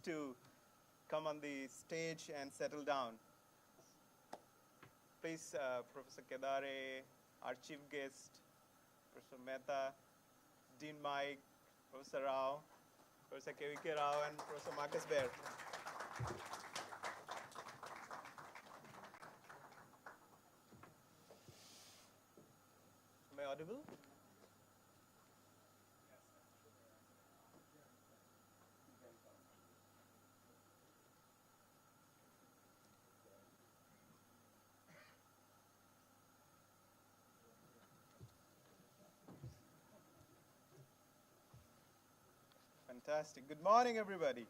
to come on the stage and settle down. Please, Professor Kedare, our chief guest, Professor Mehta, Dean Mike, Professor Rao, Professor K.V.K. Rao, and Professor Marcus Baer. Am I audible? Fantastic. Good morning, everybody.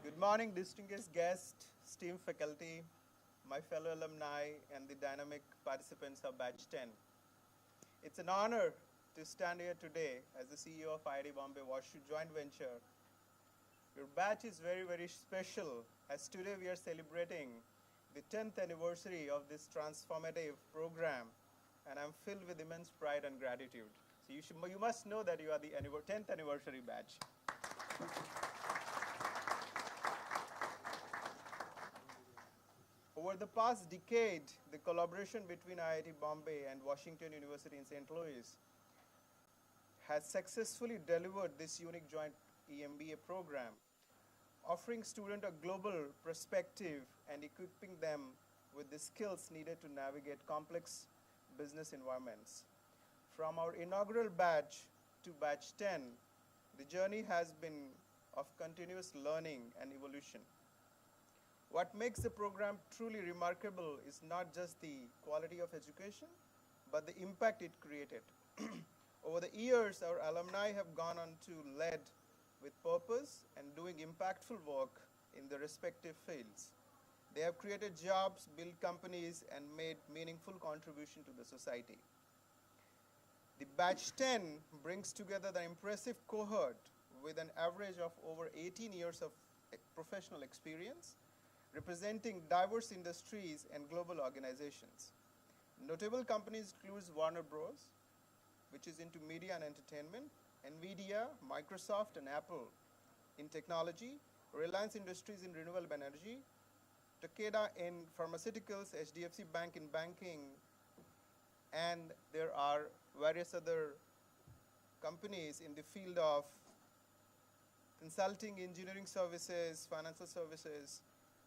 Good morning, distinguished guests, esteemed faculty, my fellow alumni, and the dynamic participants of Batch 10. It's an honor to stand here today as the CEO of IIT Bombay-WashU joint venture. Your batch is very, very special, as today we are celebrating the 10th anniversary of this transformative program, and I'm filled with immense pride and gratitude. So you must know that you are the 10th anniversary batch. Over the past decade, the collaboration between IIT Bombay and Washington University in St. Louis has successfully delivered this unique joint EMBA program, offering students a global perspective and equipping them with the skills needed to navigate complex business environments. From our inaugural batch to batch 10, the journey has been of continuous learning and evolution. What makes the program truly remarkable is not just the quality of education, but the impact it created. Over the years, our alumni have gone on to lead with purpose and doing impactful work in their respective fields. They have created jobs, built companies, and made meaningful contribution to the society. The batch 10 brings together the impressive cohort with an average of over 18 years of professional experience, representing diverse industries and global organizations. Notable companies include Warner Bros., which is into media and entertainment, NVIDIA, Microsoft, and Apple in technology, Reliance Industries in renewable energy, Takeda in pharmaceuticals, HDFC Bank in banking, and there are various other companies in the field of consulting, engineering services, financial services,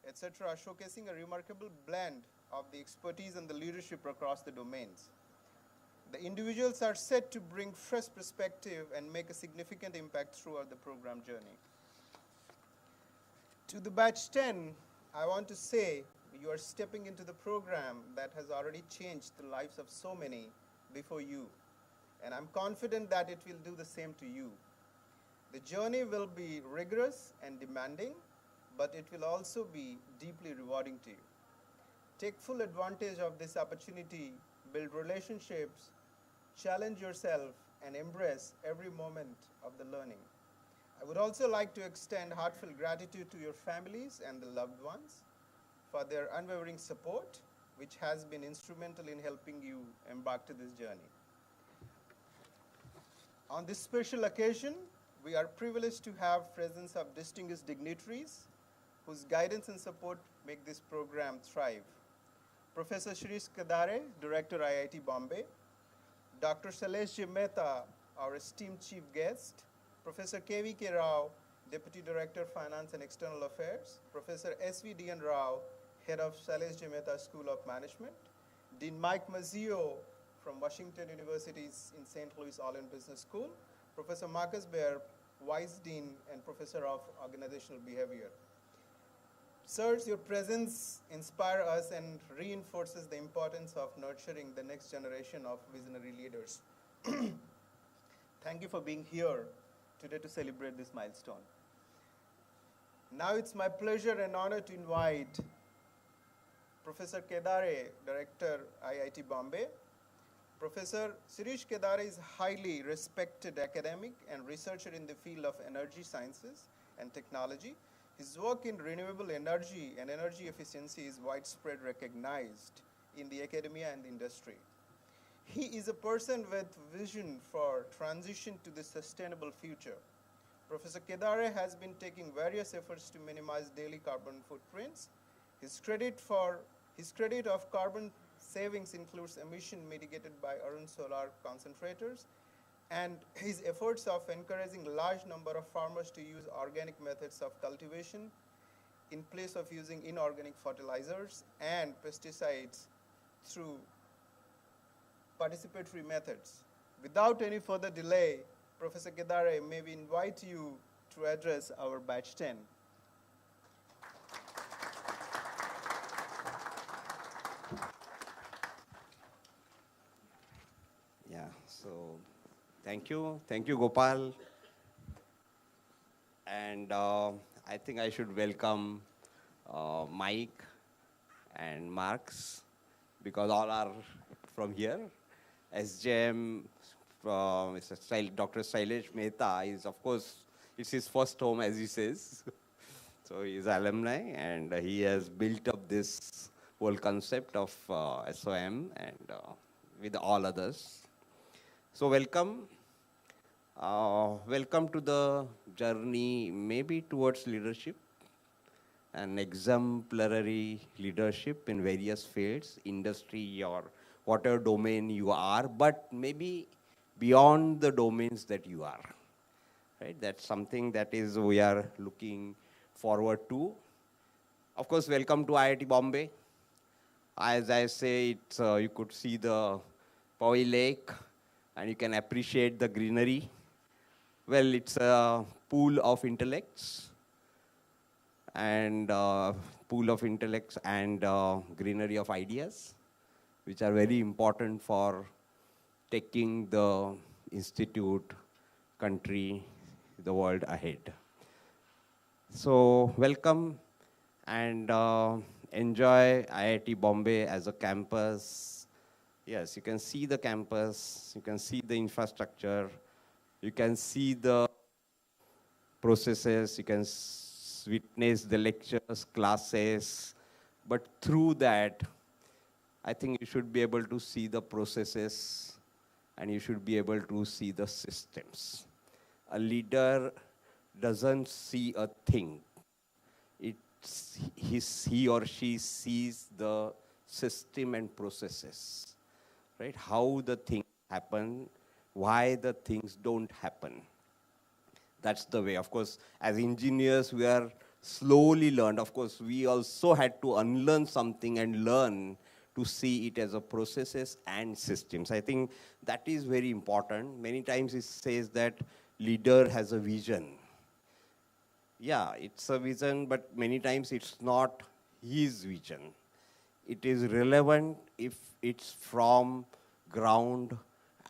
etc., showcasing a remarkable blend of the expertise and the leadership across the domains. The individuals are set to bring fresh perspective and make a significant impact throughout the program journey. To the batch 10, I want to say you are stepping into the program that has already changed the lives of so many before you, and I'm confident that it will do the same to you. The journey will be rigorous and demanding, but it will also be deeply rewarding to you. Take full advantage of this opportunity, build relationships, challenge yourself, and embrace every moment of the learning. I would also like to extend heartfelt gratitude to your families and the loved ones for their unwavering support, which has been instrumental in helping you embark to this journey. On this special occasion, we are privileged to have presence of distinguished dignitaries whose guidance and support make this program thrive. Professor Shirish Kedare, Director, IIT Bombay, Dr. Shailesh J. Mehta, our esteemed chief guest, Professor K.V.K. Rao, Deputy Director, Finance and External Affairs, Professor S.V.D.N. Rao, Head of Shailesh J. Mehta School of Management, Dean Mike Mazzio from Washington University's in St. Louis All-in Business School, Professor Marcus Baer, Vice Dean and Professor of Organizational Behavior. Sirs, your presence inspires us and reinforces the importance of nurturing the next generation of visionary leaders. Thank you for being here today to celebrate this milestone. Now it's my pleasure and honor to invite Professor Kedare, Director, IIT Bombay. Professor Shirish Kedare is a highly respected academic and researcher in the field of energy sciences and technology. His work in renewable energy and energy efficiency is widespread recognized in the academia and the industry. He is a person with vision for transition to the sustainable future. Professor Kedare has been taking various efforts to minimize daily carbon footprints. His credit of carbon savings includes emission mitigated by Arun solar concentrators, and his efforts of encouraging large number of farmers to use organic methods of cultivation in place of using inorganic fertilizers and pesticides through participatory methods. Without any further delay, Professor Kedare, may we invite you to address our batch 10. Yeah, so thank you, Gopal. And I think I should welcome Mike and Marks, because all are from here. SJM, Dr. Shailesh Mehta is, of course, it's his first home, as he says. So he's alumni, and he has built up this whole concept of SOM and with all others. So welcome. Welcome to the journey maybe towards leadership, an exemplary leadership in various fields, industry or whatever domain you are, but maybe beyond the domains that you are. Right? That's something that is we are looking forward to. Of course, welcome to IIT Bombay. As I say, it's, you could see the Powai Lake, and you can appreciate the greenery. Well, it's a pool of intellects and greenery of ideas, which are very important for taking the institute, country, the world ahead. So welcome and enjoy IIT Bombay as a campus. Yes, you can see the campus, you can see the infrastructure, you can see the processes, you can witness the lectures, classes, but through that, I think you should be able to see the processes and you should be able to see the systems. A leader doesn't see a thing. He or she sees the system and processes, right? How the things happen, why the things don't happen. That's the way. Of course, as engineers, we are slowly learned. Of course, we also had to unlearn something and learn to see it as a processes and systems. I think that is very important. Many times it says that leader has a vision. Yeah, it's a vision, but many times it's not his vision. It is relevant if it's from ground,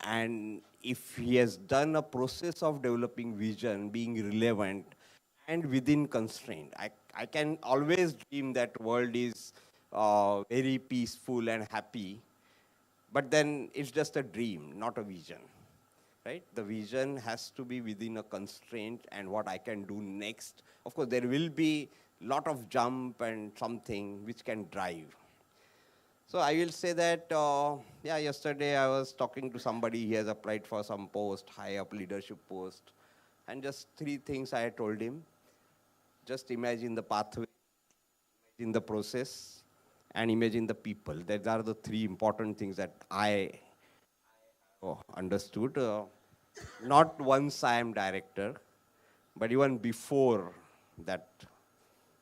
and if he has done a process of developing vision, being relevant and within constraint. I can always dream that world is very peaceful and happy, but then it's just a dream, not a vision, right? The vision has to be within a constraint and what I can do next. Of course, there will be a lot of jump and something which can drive. So I will say that, yesterday I was talking to somebody, he has applied for some post, high up leadership post, and just 3 things I told him. Just imagine the pathway, imagine the process, and imagine the people. Those are the 3 important things that I understood. Not once I am director, but even before that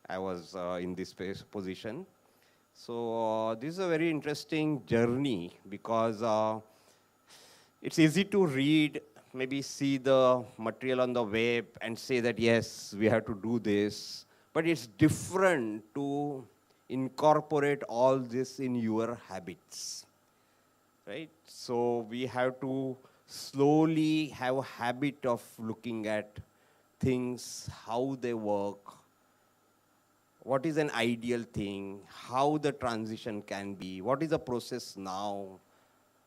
I was in this position. So this is a very interesting journey because it's easy to read, maybe see the material on the web and say that, yes, we have to do this. But it's different to incorporate all this in your habits, right? So we have to slowly have a habit of looking at things, how they work, what is an ideal thing, how the transition can be, what is the process now,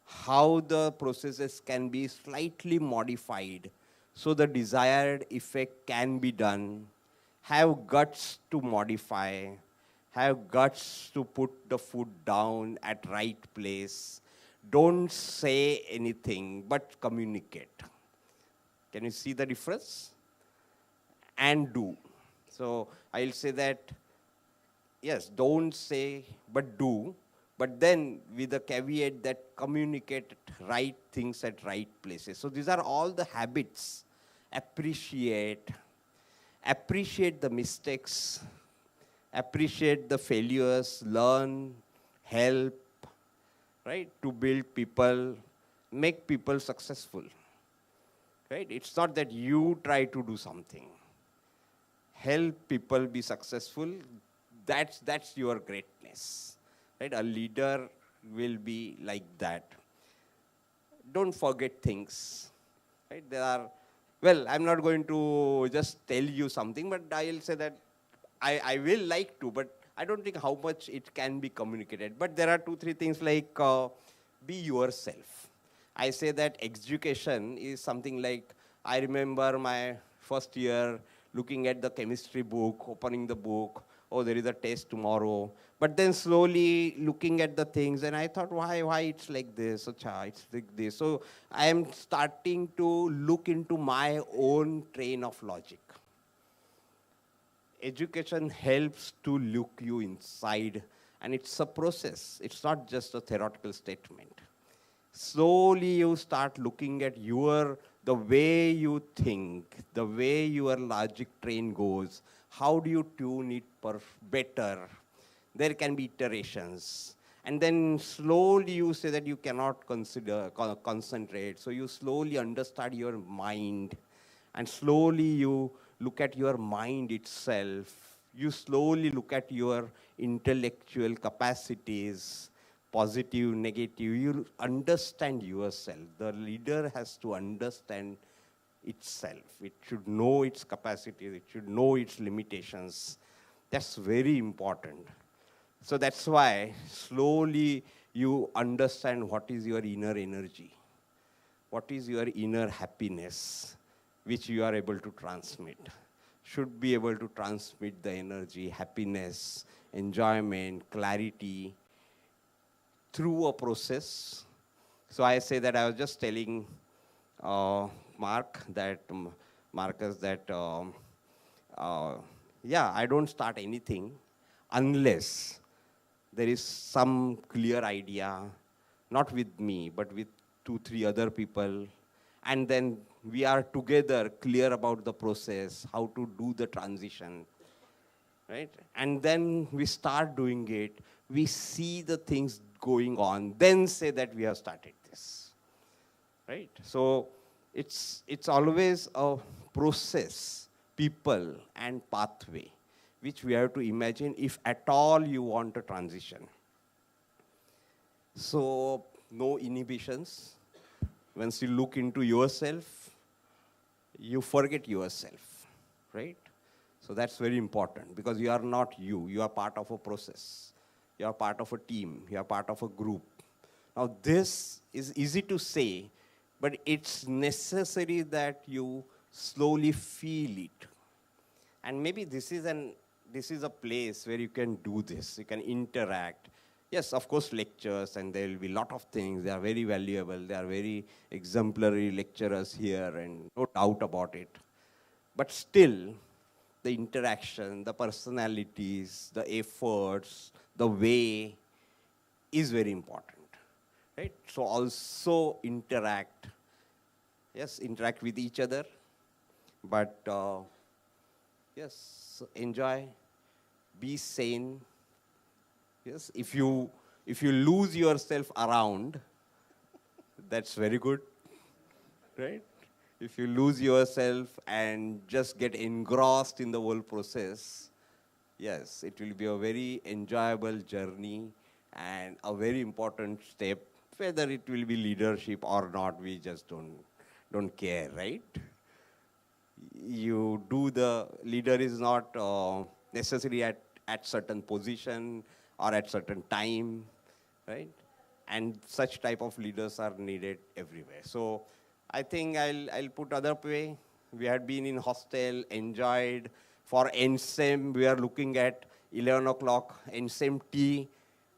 how the processes can be slightly modified so the desired effect can be done, have guts to modify, have guts to put the foot down at right place. Don't say anything, but communicate. Can you see the difference? and do. So I'll say that, yes, don't say, but do. But then with the caveat that communicate right things at right places. So these are all the habits. Appreciate the mistakes, appreciate the failures, learn, help, right? To build people, make people successful, right? It's not that you try to do something. Help people be successful, that's your greatness, right? A leader will be like that. Don't forget things, right? Well, I'm not going to just tell you something, but I'll say that I will like to, but I don't think how much it can be communicated. But there are 2-3 things like be yourself. I say that education is something like, I remember my first year looking at the chemistry book, opening the book, oh, there is a test tomorrow. But then slowly looking at the things, and I thought, why it's like this? Achha, it's like this. So I am starting to look into my own train of logic. Education helps to look you inside, and it's a process. It's not just a theoretical statement. Slowly you start looking at the way you think, the way your logic train goes. How do you tune it better? There can be iterations. And then slowly you say that you cannot concentrate. So you slowly understand your mind. And slowly you look at your mind itself. You slowly look at your intellectual capacities, positive, negative. You understand yourself. The leader has to understand itself. It should know its capacities. It should know its limitations. That's very important. So that's why slowly you understand what is your inner energy, what is your inner happiness, which you are able to transmit. Should be able to transmit the energy, happiness, enjoyment, clarity through a process. So I say that I was just telling Marcus that, yeah, I don't start anything unless there is some clear idea, not with me, but with 2-3 other people. And then we are together clear about the process, how to do the transition, right? And then we start doing it. We see the things going on, then say that we have started this, right? So it's always a process, people, and pathway, which we have to imagine if at all you want a transition. So no inhibitions. Once you look into yourself, you forget yourself, right? So that's very important because you are not you. You are part of a process. You are part of a team. You are part of a group. Now this is easy to say, but it's necessary that you slowly feel it. And maybe this is a place where you can do this. You can interact. Yes, of course, lectures, and there will be a lot of things. They are very valuable. They are very exemplary lecturers here, and no doubt about it. But still, the interaction, the personalities, the efforts, the way is very important, right? So also interact. Yes, interact with each other. But yes, enjoy, be sane. Yes, if you lose yourself around, that's very good, right? If you lose yourself and just get engrossed in the whole process, yes, it will be a very enjoyable journey and a very important step. Whether it will be leadership or not, we just don't care, right? Leader is not necessary at certain position or at certain time, right? And such type of leaders are needed everywhere. So I think I'll put other way. We had been in hostel, enjoyed. For NSEM, we are looking at 11 o'clock, NSEM tea,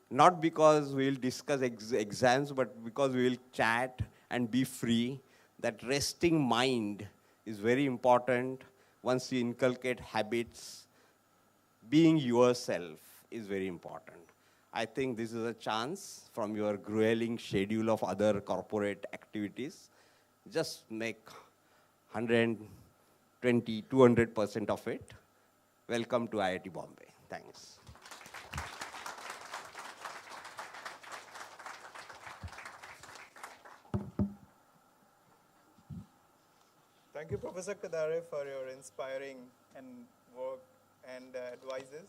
not because we'll discuss exams, but because we will chat and be free. That resting mind is very important. once you inculcate habits, being yourself is very important. I think this is a chance from your grueling schedule of other corporate activities. Just make 120, 200% of it. Welcome to IIT Bombay. Thanks. Thank you, Professor Kadare, for your inspiring and work and advices.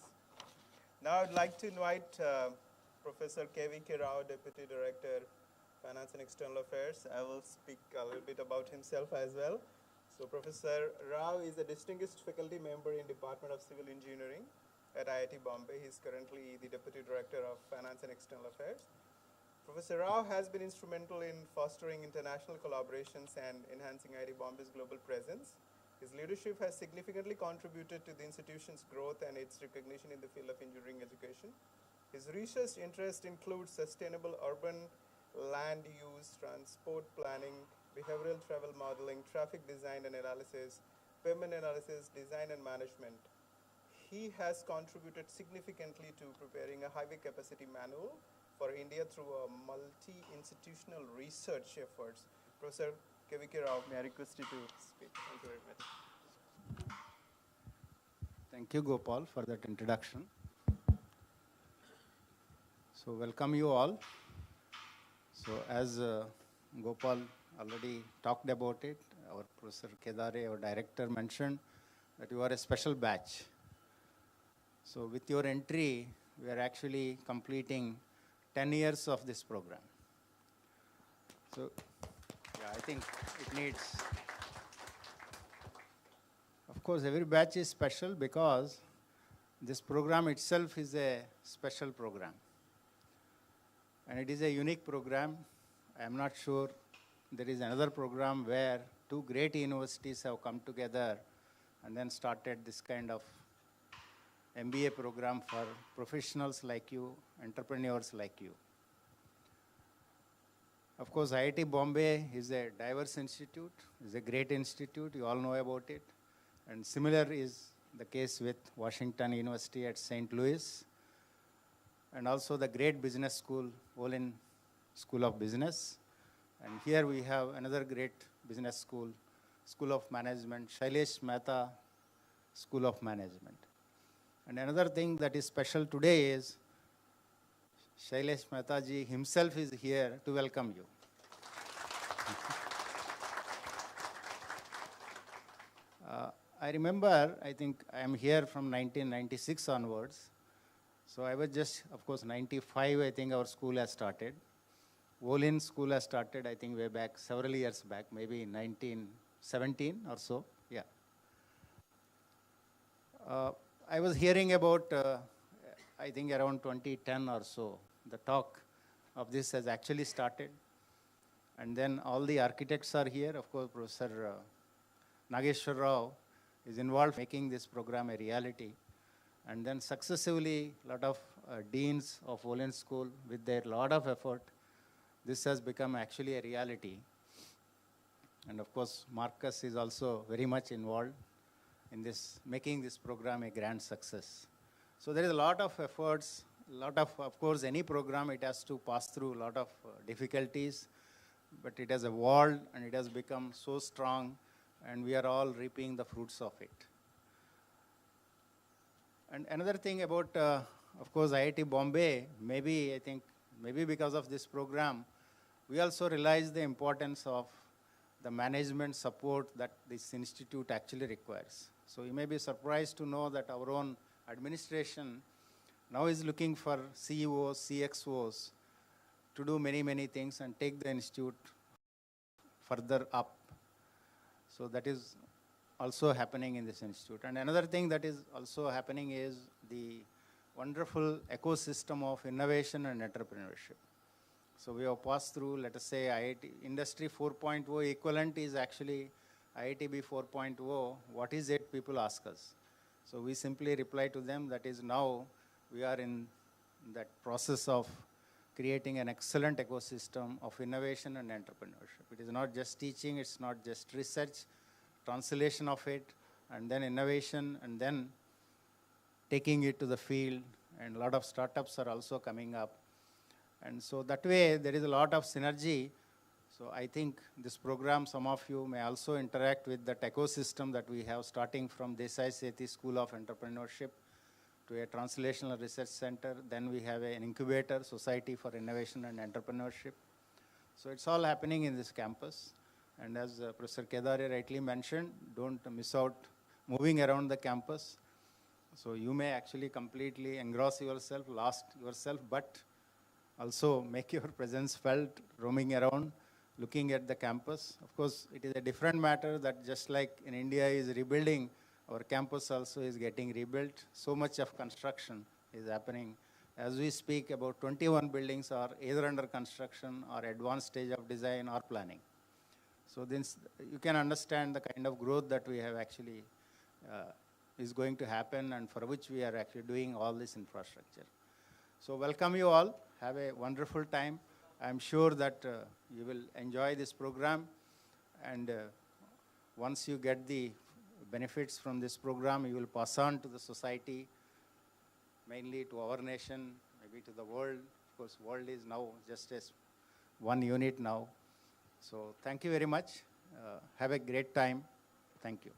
Now I'd like to invite Professor K.V.K. Rao, Deputy Director, Finance and External Affairs. I will speak a little bit about himself as well. So Professor Rao is a distinguished faculty member in Department of Civil Engineering at IIT Bombay. He is currently the Deputy Director of Finance and External Affairs. Professor Rao has been instrumental in fostering international collaborations and enhancing IIT Bombay's global presence. His leadership has significantly contributed to the institution's growth and its recognition in the field of engineering education. His research interests include sustainable urban land use, transport planning, behavioral travel modeling, traffic design and analysis, pavement analysis, design and management. He has contributed significantly to preparing a highway capacity manual for India through a multi-institutional research efforts. Professor K.V.K. Rao, may I request you to speak? Thank you very much. Thank you, Gopal, for that introduction. So welcome you all. So as Gopal already talked about it, our Professor Kedare, our director, mentioned that you are a special batch. So with your entry, we are actually completing 10 years of this program. So yeah, I think it needs, of course, every batch is special because this program itself is a special program. And it is a unique program. I am not sure there is another program where two great universities have come together and then started this kind of MBA program for professionals like you, entrepreneurs like you. Of course, IIT Bombay is a diverse institute, is a great institute, you all know about it. And similar is the case with Washington University at St. Louis, and also the great business school, Olin School of Business. And here we have another great business school, School of Management, Shailesh Mehta School of Management. And another thing that is special today is Shailesh Mehta ji himself is here to welcome you. I remember, I think I am here from 1996 onwards. So I was just, of course, 95, I think our school has started. Olin School has started, I think, way back, several years back, maybe in 1917 or so, yeah. I was hearing about, I think around 2010 or so, the talk of this has actually started. And then all the architects are here. Of course, Professor Nageshwar Rao is involved in making this program a reality. And then successively, a lot of deans of Olin School, with their lot of effort, this has become actually a reality. And of course, Marcus is also very much involved in this, making this program a grand success. So there is a lot of efforts, of course, any program, it has to pass through a lot of difficulties, but it has evolved and it has become so strong, and we are all reaping the fruits of it. And another thing about, of course, IIT Bombay, maybe, I think, maybe because of this program, we also realize the importance of the management support that this institute actually requires. So you may be surprised to know that our own administration now is looking for CEOs, CXOs to do many, many things and take the institute further up. So that is also happening in this institute. And another thing that is also happening is the wonderful ecosystem of innovation and entrepreneurship. So we have passed through, let us say, IIT Industry 4.0 equivalent is actually IITB 4.0. What is it? People ask us. So we simply reply to them that is now we are in that process of creating an excellent ecosystem of innovation and entrepreneurship. It is not just teaching, it's not just research, translation of it, and then innovation, and then taking it to the field, and a lot of startups are also coming up. And so that way, there is a lot of synergy. So I think this program, some of you may also interact with that ecosystem that we have, starting from Desai Sethi School of Entrepreneurship to a Translational Research Center. Then we have an incubator, Society for Innovation and Entrepreneurship. So it's all happening in this campus. And as Professor Kedari rightly mentioned, don't miss out moving around the campus. So you may actually completely engross yourself, lost yourself, but also make your presence felt roaming around, looking at the campus. Of course, it is a different matter that just like in India is rebuilding, our campus also is getting rebuilt. So much of construction is happening. As we speak, about 21 buildings are either under construction or advanced stage of design or planning. So this, you can understand the kind of growth that we have actually is going to happen, and for which we are actually doing all this infrastructure. So welcome you all. Have a wonderful time. I'm sure that you will enjoy this program, and once you get the benefits from this program, you will pass on to the society, mainly to our nation, maybe to the world. Of course, world is now just as one unit now. So thank you very much. Have a great time. Thank you.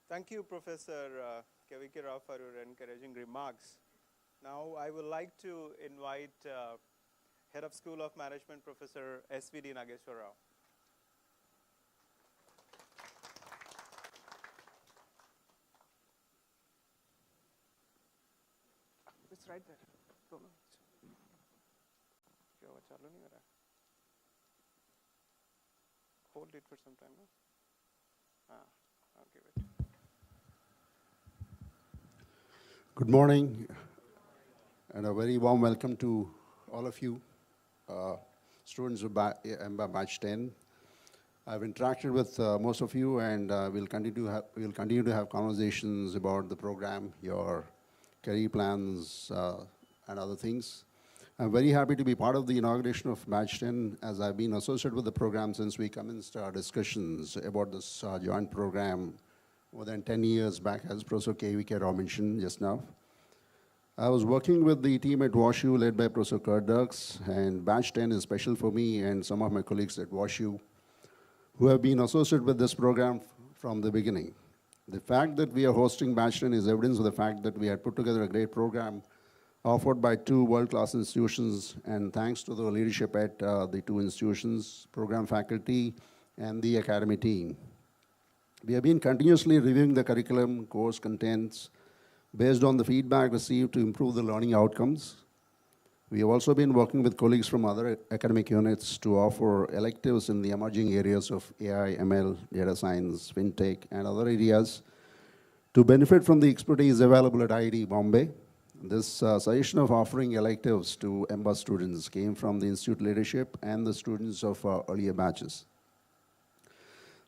Thank you, Professor K.V.K. Rao, for your encouraging remarks. Now, I would like to invite Head of School of Management, Professor S.V.D. Nageshwar Rao. It's right there. Don't know. Hold it for some time. No? I'll give it. Good morning, and a very warm welcome to all of you, students of EMBA Batch 10. I've interacted with most of you, and we'll continue to have conversations about the program, your career plans, and other things. I'm very happy to be part of the inauguration of Batch 10, as I've been associated with the program since we commenced our discussions about this joint program more than 10 years back, as Professor K.V.K. Rao mentioned just now. I was working with the team at WashU led by Professor Kurt Dirks, and Batch 10 is special for me and some of my colleagues at WashU who have been associated with this program from the beginning. The fact that we are hosting Batch 10 is evidence of the fact that we had put together a great program offered by two world-class institutions, and thanks to the leadership at the two institutions, program faculty, and the academy team. We have been continuously reviewing the curriculum, course contents, based on the feedback received to improve the learning outcomes. We have also been working with colleagues from other academic units to offer electives in the emerging areas of AI, ML, data science, fintech, and other areas to benefit from the expertise available at IIT Bombay. This suggestion of offering electives to EMBA students came from the institute leadership and the students of earlier batches.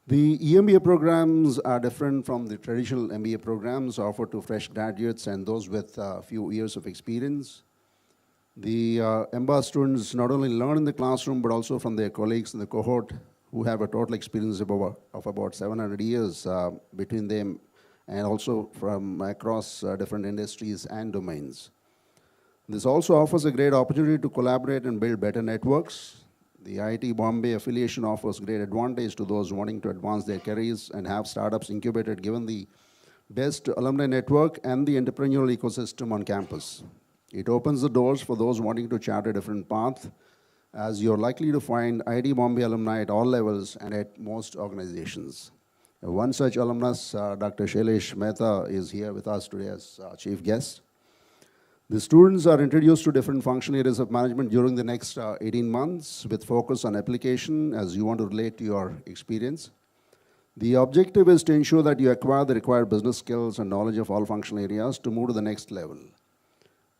The EMBA programs are different from the traditional MBA programs offered to fresh graduates and those with a few years of experience. The EMBA students not only learn in the classroom, but also from their colleagues in the cohort who have a total experience of about 700 years between them, and also from across different industries and domains. This also offers a great opportunity to collaborate and build better networks. The IIT Bombay affiliation offers great advantage to those wanting to advance their careers and have startups incubated, given the best alumni network and the entrepreneurial ecosystem on campus. It opens the doors for those wanting to chart a different path, as you're likely to find IIT Bombay alumni at all levels and at most organizations. One such alumnus, Dr. Shailesh Mehta, is here with us today as chief guest. The students are introduced to different functional areas of management during the next 18 months with focus on application as you want to relate to your experience. The objective is to ensure that you acquire the required business skills and knowledge of all functional areas to move to the next level.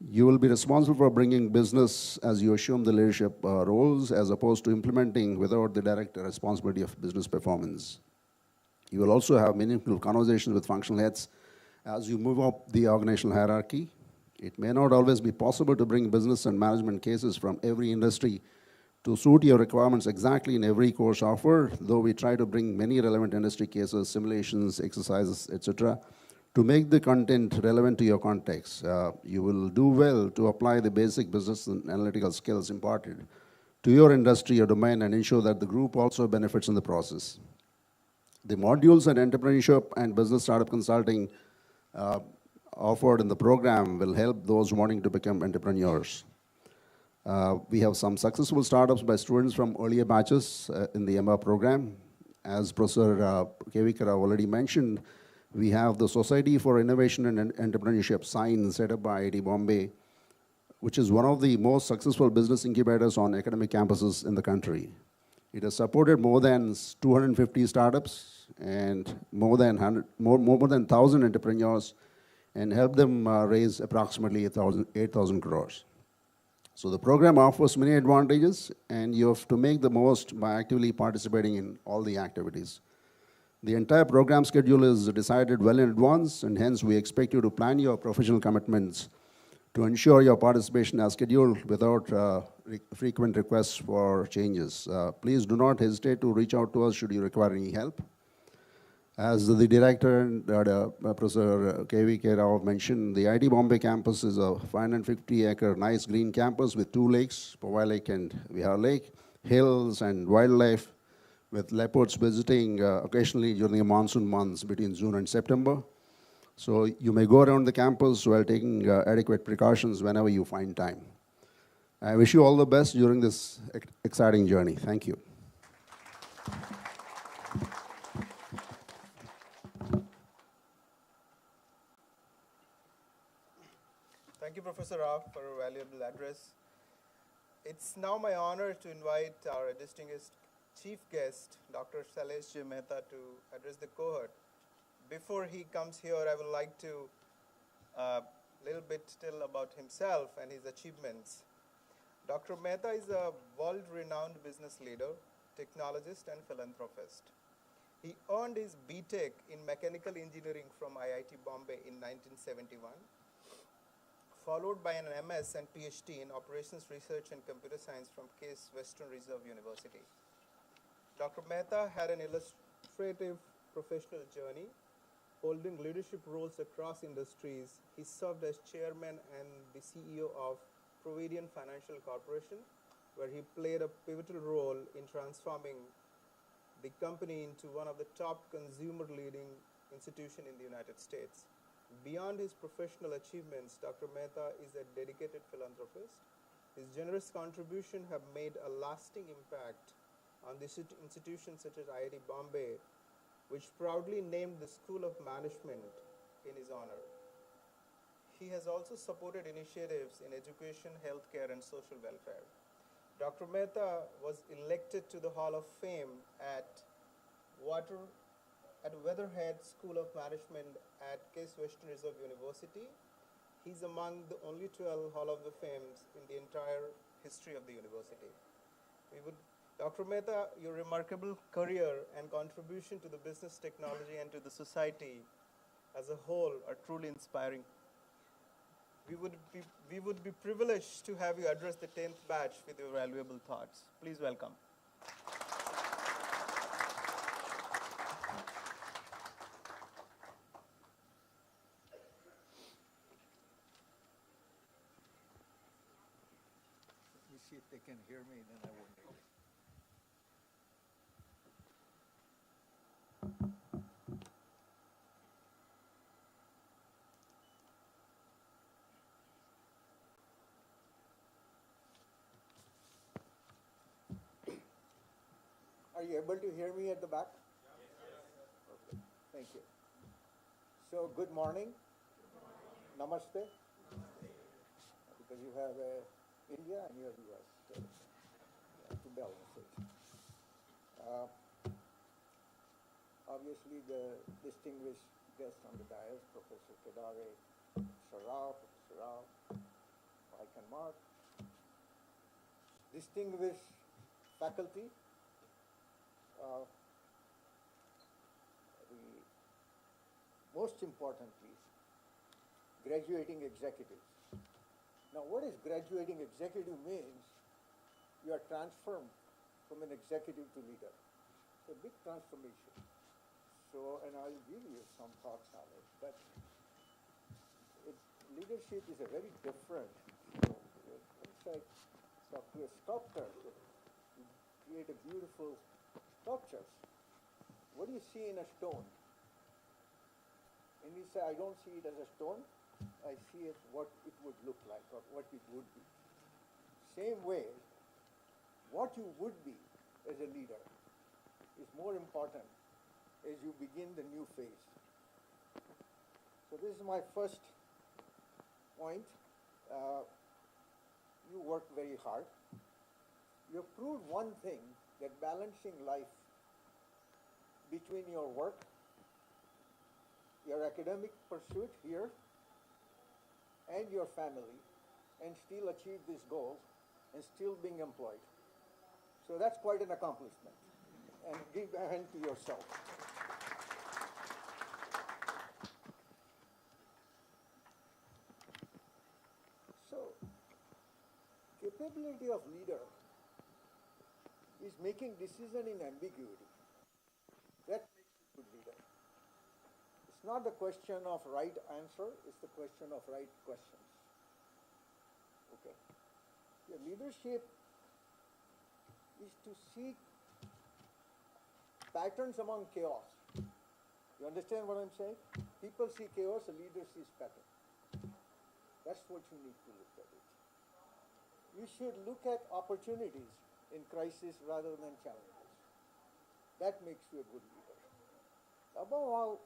You will be responsible for bringing business as you assume the leadership roles, as opposed to implementing without the direct responsibility of business performance. You will also have meaningful conversations with functional heads as you move up the organizational hierarchy. It may not always be possible to bring business and management cases from every industry to suit your requirements exactly in every course offered, though we try to bring many relevant industry cases, simulations, exercises, etc., to make the content relevant to your context. You will do well to apply the basic business and analytical skills imparted to your industry or domain and ensure that the group also benefits in the process. The modules and entrepreneurship and business startup consulting offered in the program will help those wanting to become entrepreneurs. We have some successful startups by students from earlier batches in the EMBA program. As Professor Kevikar already mentioned, we have the Society for Innovation and Entrepreneurship sign set up by IIT Bombay, which is one of the most successful business incubators on academic campuses in the country. It has supported more than 250 startups and more than 1,000 entrepreneurs and helped them raise approximately 8,000 crores. So the program offers many advantages, and you have to make the most by actively participating in all the activities. The entire program schedule is decided well in advance, and hence we expect you to plan your professional commitments to ensure your participation as scheduled without frequent requests for changes. Please do not hesitate to reach out to us should you require any help. As the director and Professor K.V.K. Rao mentioned, the IIT Bombay campus is a 550-acre nice green campus with 2 lakes, Powai Lake and Vihar Lake, hills and wildlife, with leopards visiting occasionally during the monsoon months between June and September. So you may go around the campus while taking adequate precautions whenever you find time. I wish you all the best during this exciting journey. Thank you. Thank you, Professor Rao, for a valuable address. It's now my honor to invite our distinguished chief guest, Dr. Shailesh J. Mehta, to address the cohort. Before he comes here, I would like to little bit tell about himself and his achievements. Dr. Mehta is a world-renowned business leader, technologist, and philanthropist. He earned his B.Tech in Mechanical Engineering from IIT Bombay in 1971, followed by an MS and PhD in Operations Research and Computer Science from Case Western Reserve University. Dr. Mehta had an illustrative professional journey, holding leadership roles across industries. He served as chairman and the CEO of Provident Financial Corporation, where he played a pivotal role in transforming the company into one of the top consumer leading institutions in the United States. Beyond his professional achievements, Dr. Mehta is a dedicated philanthropist. His generous contributions have made a lasting impact on the institutions such as IIT Bombay, which proudly named the School of Management in his honor. He has also supported initiatives in education, healthcare, and social welfare. Dr. Mehta was elected to the Hall of Fame at Weatherhead School of Management at Case Western Reserve University. He's among the only 12 Hall of the Fames in the entire history of the university. Dr. Mehta, your remarkable career and contribution to the business, technology, and to the society as a whole are truly inspiring. We would be privileged to have you address the 10th batch with your valuable thoughts. Please welcome. Let me see if they can hear me, then I won't. Are you able to hear me at the back? Yes. Okay. Thank you. So, good morning. Namaste. Because you have India and you have US. So, to balance it. Obviously, the distinguished guest on the dais, Professor Kedare, Professor Rao, Mike and Mark, distinguished faculty, most importantly, graduating executives. Now, what is graduating executive means? You are transformed from an executive to leader. It's a big transformation. So, and I'll give you some thoughts on it, but leadership is a very different, it's like talk to a sculptor, you create a beautiful sculptures. What do you see in a stone? And you say, I don't see it as a stone, I see it what it would look like or what it would be. Same way, what you would be as a leader is more important as you begin the new phase. So this is my first point. You work very hard. You have proved one thing, that balancing life between your work, your academic pursuit here, and your family, and still achieve this goal, and still being employed. So that's quite an accomplishment. And give a hand to yourself. So, capability of leader is making decision in ambiguity. That makes a good leader. It's not the question of right answer, it's the question of right questions. Okay. Your leadership is to seek patterns among chaos. You understand what I'm saying? People see chaos, a leader sees pattern. That's what you need to look at it. You should look at opportunities in crisis rather than challenges. That makes you a good leader. Above all,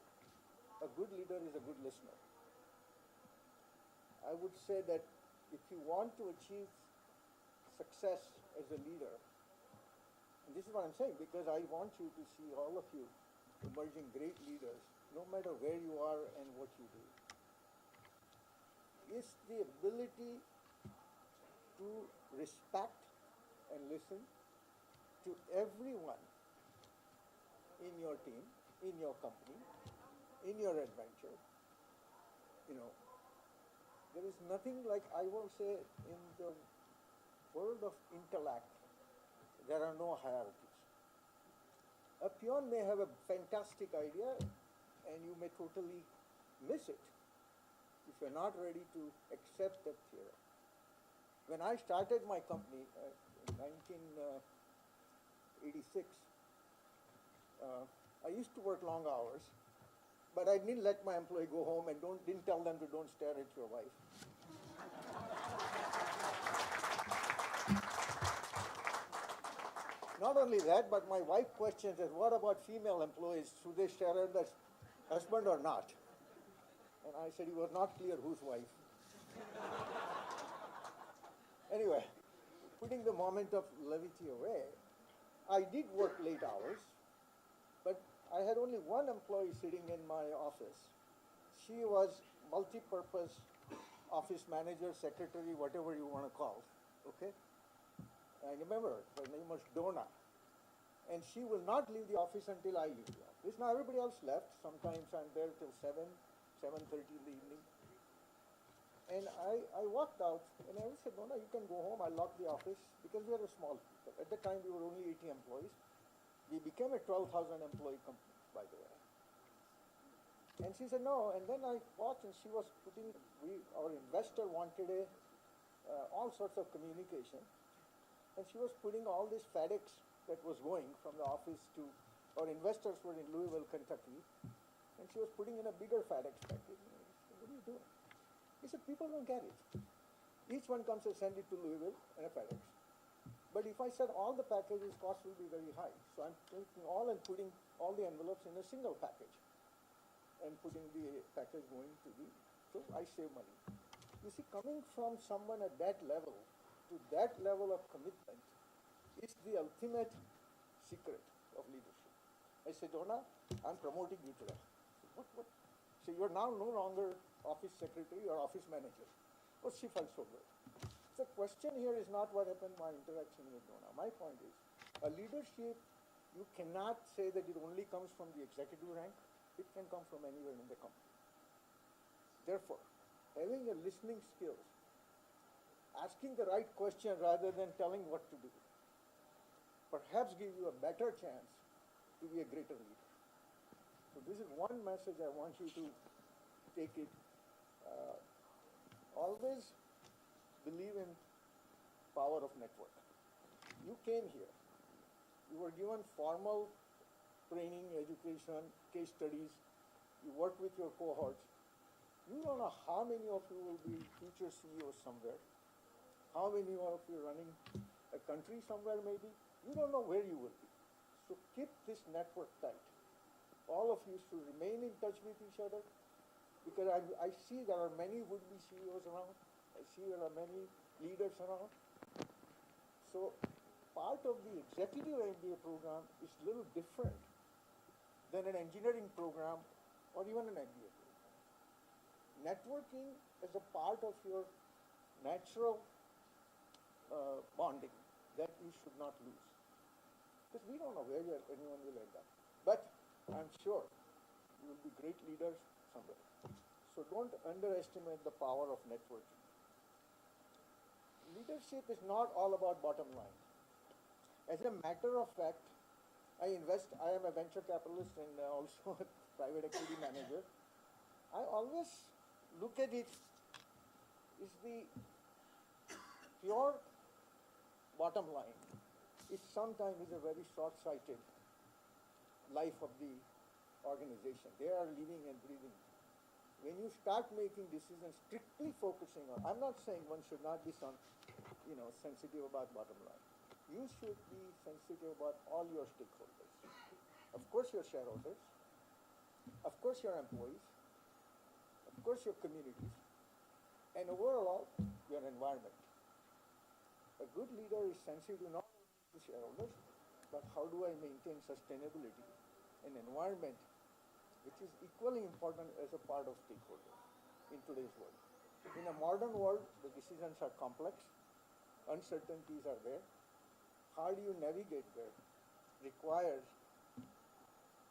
a good leader is a good listener. I would say that if you want to achieve success as a leader, and this is what I'm saying, because I want you to see all of you emerging great leaders, no matter where you are and what you do, is the ability to respect and listen to everyone in your team, in your company, in your adventure. You know, there is nothing like, I will say, in the world of intellect, there are no hierarchies. A peon may have a fantastic idea and you may totally miss it if you're not ready to accept that theory. When I started my company in 1986, I used to work long hours, but I didn't let my employee go home and didn't tell them to don't stare at your wife. Not only that, but my wife questions is, what about female employees? Should they stare at their husband or not? And I said, you were not clear whose wife. Anyway, putting the moment of levity away, I did work late hours, but I had only one employee sitting in my office. She was multi-purpose office manager, secretary, whatever you want to call, okay? I remember her name was Donna. And she will not leave the office until I leave the office. Now everybody else left. Sometimes I'm there till 7:30 in the evening. And I walked out and I said, Donna, you can go home. I locked the office because we are a small people. At the time we were only 80 employees. We became a 12,000 employee company, by the way. And she said, no. And then I watched and she was putting, our investor wanted all sorts of communication. And she was putting all this FedEx that was going from the office to, our investors were in Louisville, Kentucky, and she was putting in a bigger FedEx package. I said, what are you doing? He said, people don't get it. Each one comes and send it to Louisville and a FedEx. But if I said all the packages, cost will be very high. So I'm taking all and putting all the envelopes in a single package and putting the package going to the, so I save money. You see, coming from someone at that level to that level of commitment is the ultimate secret of leadership. I said, Donna, I'm promoting you today. Said, what? So you're now no longer office secretary or office manager. Oh, she felt so good. The question here is not what happened in my interaction with Donna. My point is, a leadership, you cannot say that it only comes from the executive rank. It can come from anywhere in the company. Therefore, having a listening skills asking the right question rather than telling what to do perhaps give you a better chance to be a greater leader. So this is one message I want you to take it. Always believe in power of network. You came here. You were given formal training, education, case studies. You work with your cohorts. You don't know how many of you will be future CEOs somewhere. How many of you running a country somewhere maybe. You don't know where you will be. So keep this network tight. All of you should remain in touch with each other because I see there are many would-be CEOs around. I see there are many leaders around. So part of the executive MBA program is a little different than an engineering program or even an MBA program. Networking is a part of your natural bonding that you should not lose. Because we don't know where anyone will end up. But I'm sure you will be great leaders somewhere. So don't underestimate the power of networking. Leadership is not all about bottom line. As a matter of fact, I am a venture capitalist and also a private equity manager. I always look at it is the pure bottom line. It sometimes is a very short-sighted life of the organization. They are living and breathing. When you start making decisions strictly focusing on, I'm not saying one should not be sensitive about bottom line. You should be sensitive about all your stakeholders. Of course your shareholders, of course your employees, of course your communities, and overall your environment. A good leader is sensitive not only to shareholders, but how do I maintain sustainability in an environment which is equally important as a part of stakeholders in today's world. In a modern world, the decisions are complex, uncertainties are there. How do you navigate there requires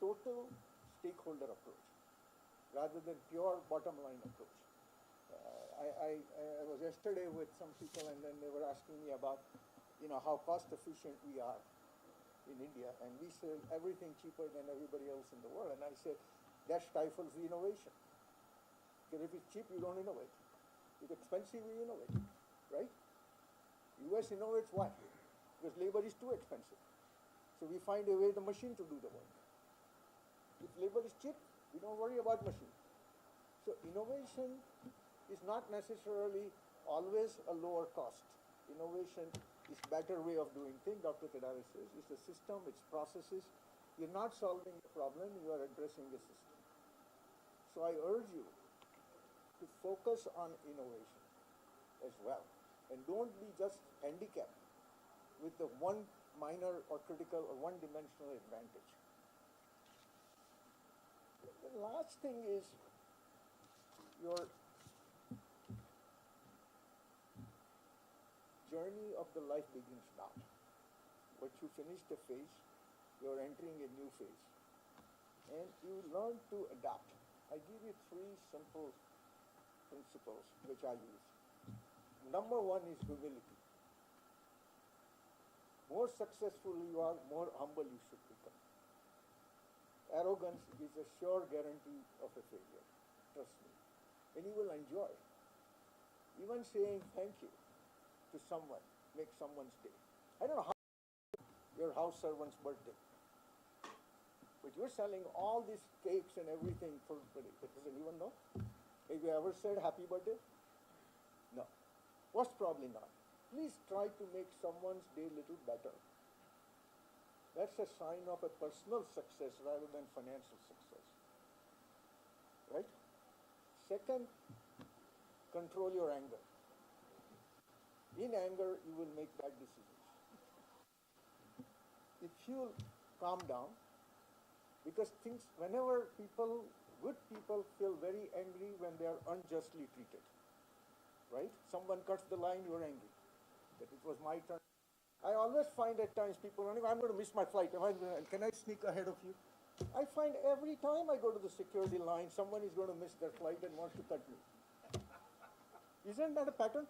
total stakeholder approach rather than pure bottom line approach. I was yesterday with some people and then they were asking me about how cost efficient we are in India, and we sell everything cheaper than everybody else in the world. And I said, that stifles the innovation. Because if it's cheap, you don't innovate. If it's expensive, you innovate, right? US innovates why? Because labor is too expensive. So we find a way the machine to do the work. If labor is cheap, we don't worry about machine. So innovation is not necessarily always a lower cost. Innovation is better way of doing things, Dr. Kedare says. It's a system, it's processes. You're not solving a problem, you are addressing a system. So I urge you to focus on innovation as well. And don't be just handicapped with the one minor or critical or one-dimensional advantage. The last thing is your journey of the life begins now. Once you finish the phase, you're entering a new phase. And you learn to adapt. I give you 3 simple principles which I use. Number 1 is humility. More successful you are, more humble you should become. Arrogance is a sure guarantee of a failure. Trust me. And you will enjoy. Even saying thank you to someone makes someone's day. I don't know how your house servant's birthday. But you're selling all these cakes and everything for birthday. Does anyone know? Have you ever said happy birthday? No. Most probably not. Please try to make someone's day a little better. That's a sign of a personal success rather than financial success. Right? Second, control your anger. In anger, you will make bad decisions. If you calm down, because whenever good people feel very angry when they are unjustly treated, right? Someone cuts the line, you're angry. That it was my turn. I always find at times people running, I'm going to miss my flight. Can I sneak ahead of you? I find every time I go to the security line, someone is going to miss their flight and wants to cut me. Isn't that a pattern?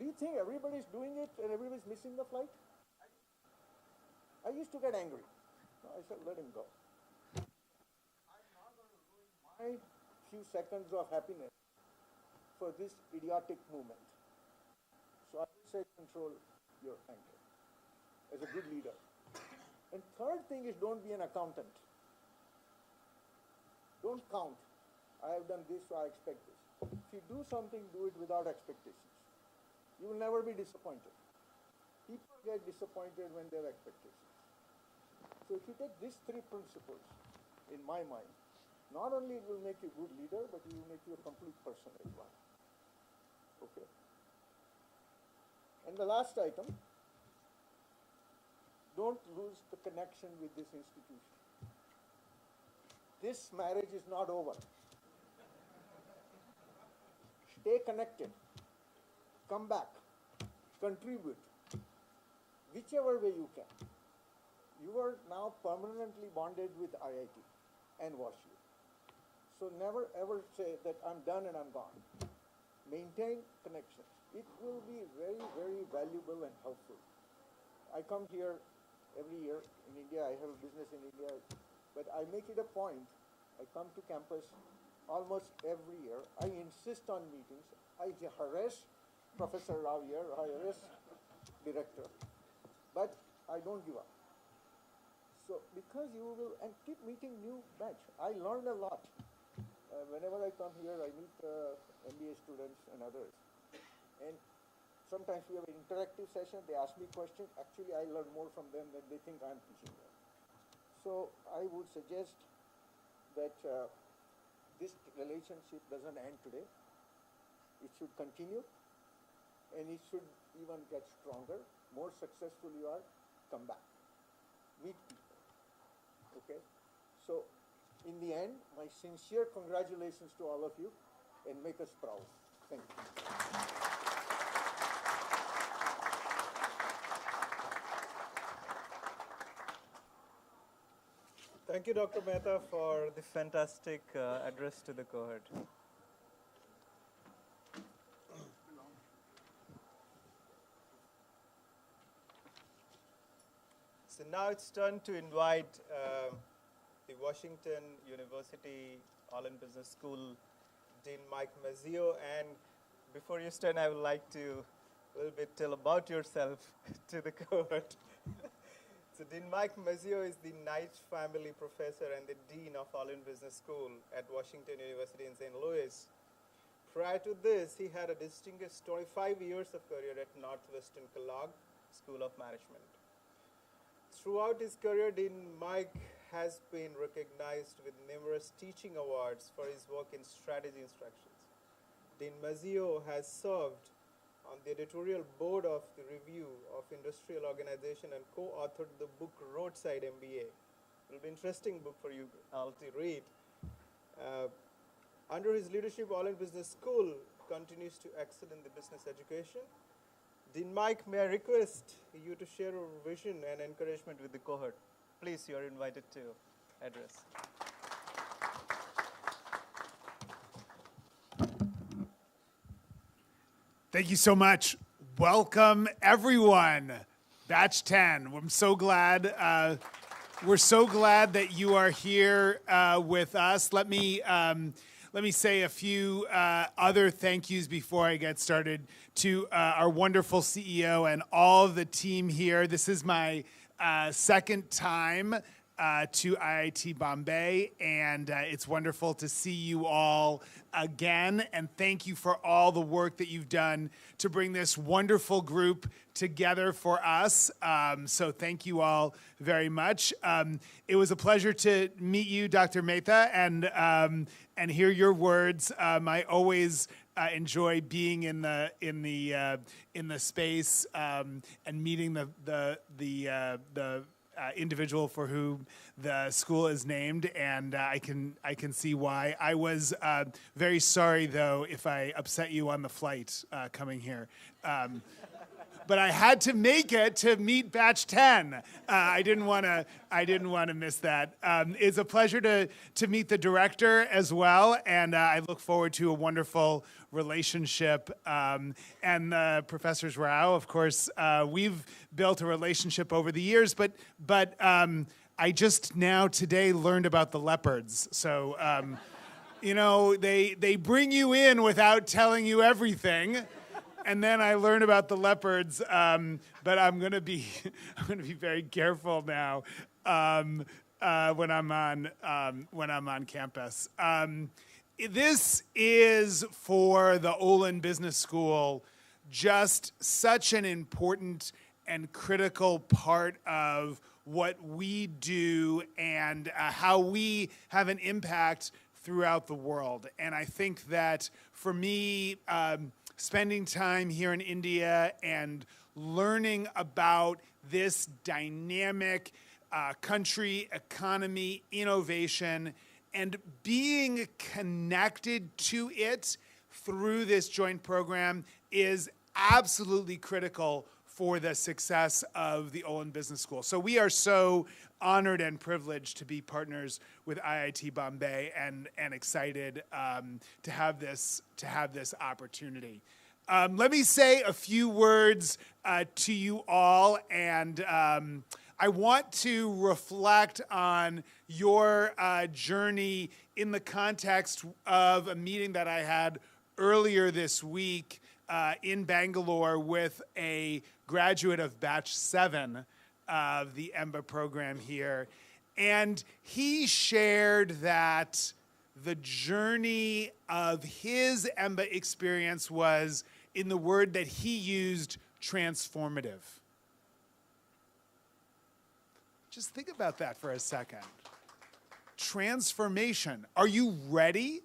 Do you think everybody's doing it and everybody's missing the flight? I used to get angry. No, I said, let him go. I'm not going to ruin my few seconds of happiness for this idiotic movement. So I would say control your anger as a good leader. And third thing is don't be an accountant. Don't count. I have done this, so I expect this. If you do something, do it without expectations. You will never be disappointed. People get disappointed when they have expectations. So if you take these three principles, in my mind, not only it will make you a good leader, but it will make you a complete person as well. Okay. And the last item, don't lose the connection with this institution. This marriage is not over. Stay connected. Come back. Contribute. Whichever way you can. You are now permanently bonded with IIT and WashU. So never ever say that I'm done and I'm gone. Maintain connections. It will be very, very valuable and helpful. I come here every year in India. I have a business in India, but I make it a point. I come to campus almost every year. I insist on meetings. I harass Professor Rao here, I harass director, but I don't give up. So because you will, and keep meeting new batch. I learned a lot. Whenever I come here, I meet MBA students and others. And sometimes we have an interactive session. They ask me questions. Actually, I learn more from them than they think I'm teaching them. So I would suggest that this relationship doesn't end today. It should continue. And it should even get stronger. More successful you are, come back. Meet people. Okay? So, in the end, my sincere congratulations to all of you and make us proud. Thank you. Thank you, Dr. Mehta, for the fantastic address to the cohort. So now it's turn to invite the Washington University Allen Business School Dean Mike Mazzio. And before you stand, I would like to a little bit tell about yourself to the cohort. So Dean Mike Mazzio is the Knight Family Professor and the Dean of Allen Business School at Washington University in St. Louis. Prior to this, he had a distinguished 25 years of career at Northwestern Kellogg School of Management. Throughout his career, Dean Mike has been recognized with numerous teaching awards for his work in strategy instructions. Dean Mazzio has served on the editorial board of the Review of Industrial Organization and co-authored the book Roadside MBA. It will be an interesting book for you all to read. Under his leadership, Allen Business School continues to excel in the business education. Dean Mike, may I request you to share your vision and encouragement with the cohort? Please, you are invited to address. Thank you so much. Welcome, everyone. Batch 10. I'm so glad. We're so glad that you are here with us. Let me say a few other thank yous before I get started to our wonderful CEO and all of the team here. This is my second time to IIT Bombay, and it's wonderful to see you all again. And thank you for all the work that you've done to bring this wonderful group together for us. So thank you all very much. It was a pleasure to meet you, Dr. Mehta, and hear your words. I always enjoy being in the space and meeting the individual for whom the school is named, and I can see why. I was very sorry, though, if I upset you on the flight coming here. but I had to make it to meet batch 10. I didn't want to miss that. It's a pleasure to meet the director as well, and I look forward to a wonderful relationship. And Professors Rao, of course, we've built a relationship over the years, but I just now today learned about the leopards. So, you know, they bring you in without telling you everything. And then I learned about the leopards, but I'm gonna be very careful now when I'm on campus. This is for the Olin Business School just such an important and critical part of what we do and how we have an impact throughout the world. And I think that for me, spending time here in India and learning about this dynamic country, economy, innovation, and being connected to it through this joint program is absolutely critical for the success of the Olin Business School. So we are so honored and privileged to be partners with IIT Bombay and excited to have this opportunity. Let me say a few words to you all, and I want to reflect on your journey in the context of a meeting that I had earlier this week in Bangalore with a graduate of batch 7 of the EMBA program here. And he shared that the journey of his EMBA experience was, in the word that he used, transformative. Just think about that for a second. Transformation. Are you ready?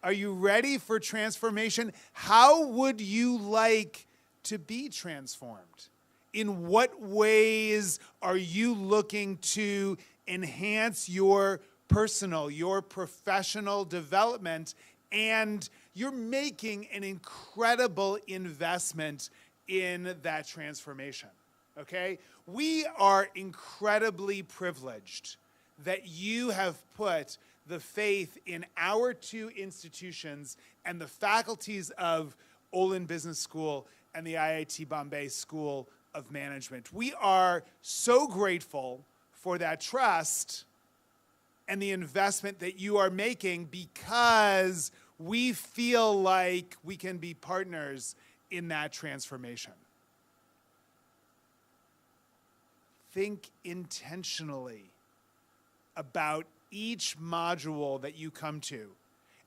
Are you ready for transformation? How would you like to be transformed? In what ways are you looking to enhance your personal, your professional development? And you're making an incredible investment in that transformation, okay? We are incredibly privileged that you have put the faith in our 2 institutions and the faculties of Olin Business School and the IIT Bombay School of Management. We are so grateful for that trust and the investment that you are making, because we feel like we can be partners in that transformation. Think intentionally about each module that you come to.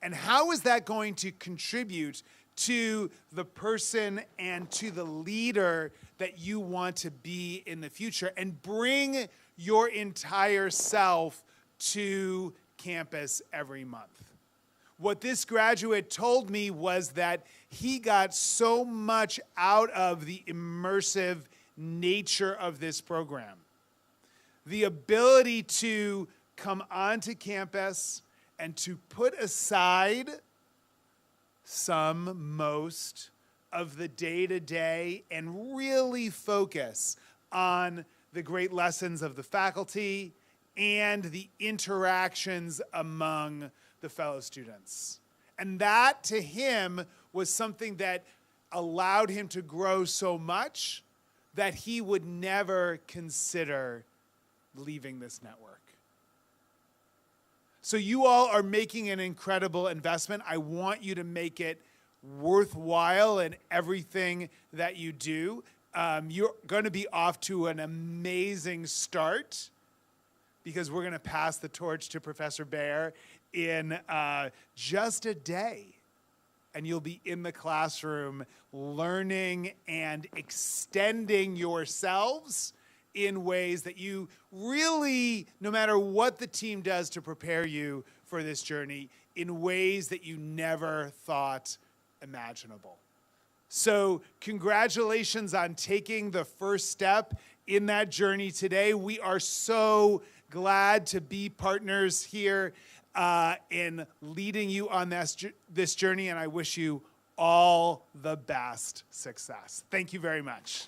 And how is that going to contribute to the person and to the leader that you want to be in the future, and bring your entire self to campus every month? What this graduate told me was that he got so much out of the immersive nature of this program. The ability to come onto campus and to put aside most of the day-to-day and really focus on the great lessons of the faculty and the interactions among the fellow students. And that, to him, was something that allowed him to grow so much that he would never consider leaving this network. So you all are making an incredible investment. I want you to make it worthwhile in everything that you do. You're going to be off to an amazing start, because we're going to pass the torch to Professor Baer in just a day. And you'll be in the classroom learning and extending yourselves in ways that you really, no matter what the team does to prepare you for this journey, in ways that you never thought imaginable. So congratulations on taking the first step in that journey today. We are so glad to be partners here in leading you on this journey, and I wish you all the best success. Thank you very much.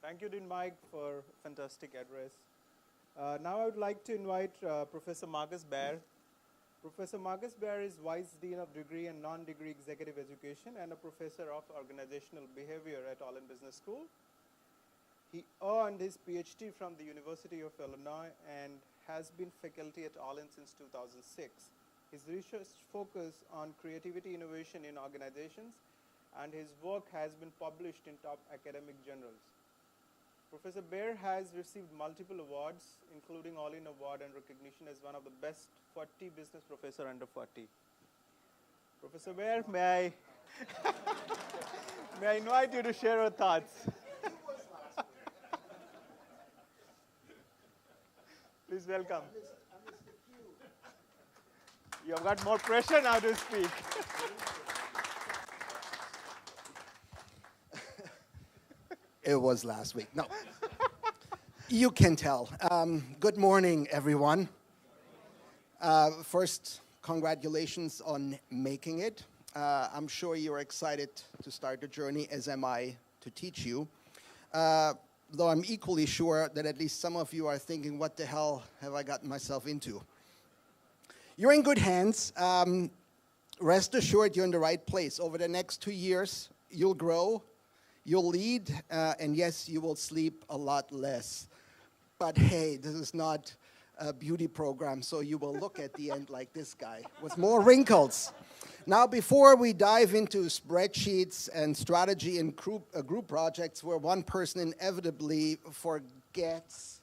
Thank you, Dean Mike, for a fantastic address. Now I would like to invite Professor Marcus Baer. Professor Marcus Baer is Vice Dean of Degree and Non-Degree Executive Education and a Professor of Organizational Behavior at Allen Business School. He earned his PhD from the University of Illinois and has been faculty at Allen since 2006. His research focuses on creativity innovation in organizations, and his work has been published in top academic journals. Professor Baer has received multiple awards, including All-In Award and recognition as one of the best 40 business professor under 40. Professor Baer, may I invite you to share your thoughts? Please welcome. You have got more pressure now to speak. It was last week. No. You can tell. Good morning, everyone. First, congratulations on making it. I'm sure you're excited to start the journey, as am I, to teach you. Though I'm equally sure that at least some of you are thinking, what the hell have I gotten myself into? You're in good hands. Rest assured you're in the right place. Over the next 2 years, you'll grow. You'll lead, and yes, you will sleep a lot less. But hey, this is not a beauty program, so you will look at the end like this guy with more wrinkles. Now, before we dive into spreadsheets and strategy and group projects where one person inevitably forgets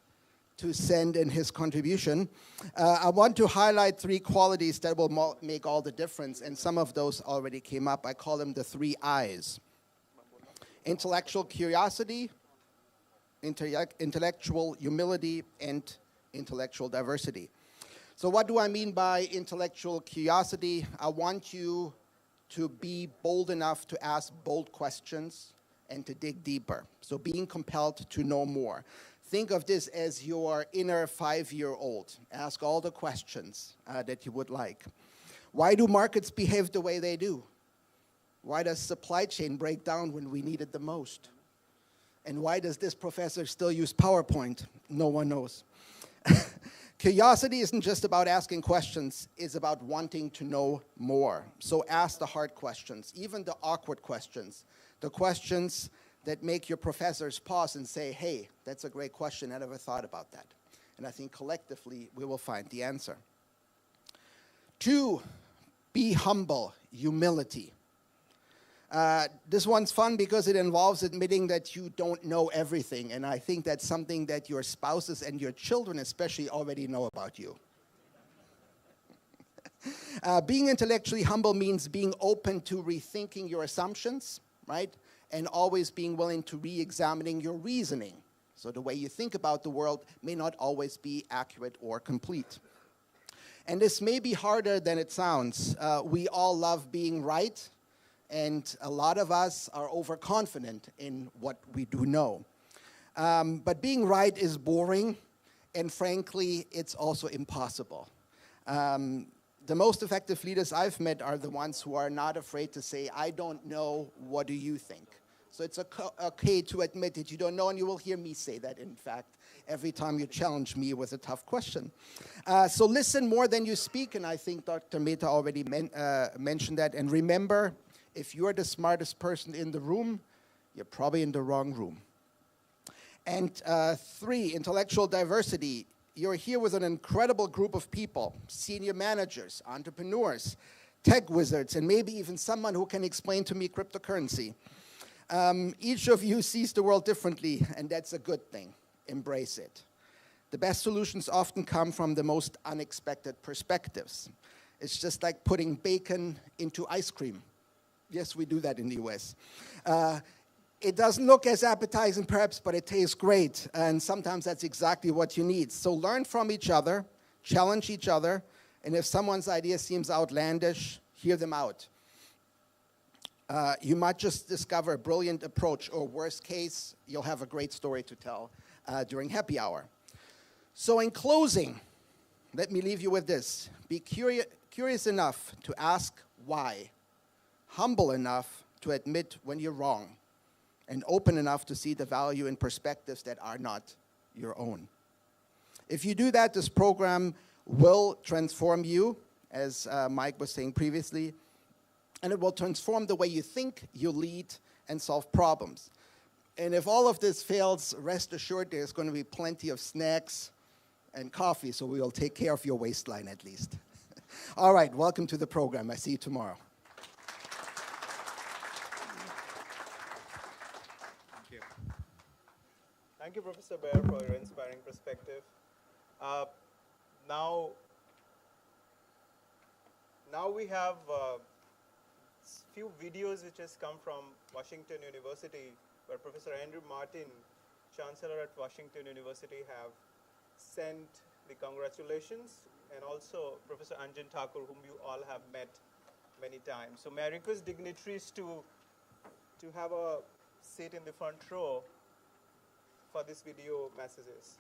to send in his contribution, I want to highlight 3 qualities that will make all the difference, and some of those already came up. I call them the 3 I's. Intellectual curiosity, intellectual humility, and intellectual diversity. So what do I mean by intellectual curiosity? I want you to be bold enough to ask bold questions and to dig deeper. So being compelled to know more. Think of this as your inner 5-year-old. Ask all the questions that you would like. Why do markets behave the way they do? Why does supply chain break down when we need it the most? And why does this professor still use PowerPoint? No one knows. Curiosity isn't just about asking questions, it's about wanting to know more. So ask the hard questions, even the awkward questions, the questions that make your professors pause and say, hey, that's a great question, I never thought about that. And I think collectively we will find the answer. 2, be humble, humility. This one's fun because it involves admitting that you don't know everything, and I think that's something that your spouses and your children especially already know about you. Being intellectually humble means being open to rethinking your assumptions, right? And always being willing to re-examining your reasoning. So the way you think about the world may not always be accurate or complete. And this may be harder than it sounds. We all love being right. And a lot of us are overconfident in what we do know. But being right is boring, and frankly, it's also impossible. The most effective leaders I've met are the ones who are not afraid to say, I don't know, what do you think? So it's okay to admit that you don't know, and you will hear me say that, in fact, every time you challenge me with a tough question. So listen more than you speak, and I think Dr. Mehta already mentioned that. And remember, if you're the smartest person in the room, you're probably in the wrong room. And 3, intellectual diversity. You're here with an incredible group of people, senior managers, entrepreneurs, tech wizards, and maybe even someone who can explain to me cryptocurrency. Each of you sees the world differently, and that's a good thing. Embrace it. The best solutions often come from the most unexpected perspectives. It's just like putting bacon into ice cream. Yes, we do that in the US. It doesn't look as appetizing perhaps, but it tastes great. And sometimes that's exactly what you need. So learn from each other, challenge each other, and if someone's idea seems outlandish, hear them out. You might just discover a brilliant approach, or worst case, you'll have a great story to tell during happy hour. So in closing, let me leave you with this. Be curious enough to ask why, humble enough to admit when you're wrong, and open enough to see the value in perspectives that are not your own. If you do that, this program will transform you, as Mike was saying previously, and it will transform the way you think, you lead, and solve problems. And if all of this fails, rest assured there's going to be plenty of snacks and coffee, so we will take care of your waistline at least. All right, welcome to the program. I see you tomorrow. Thank you. Thank you, Professor Baer, for your inspiring perspective. Now we have few videos which has come from Washington University, where Professor Andrew Martin, Chancellor at Washington University, have sent the congratulations, and also Professor Anjan Thakur, whom you all have met many times. So may I request dignitaries to have a seat in the front row for these video messages.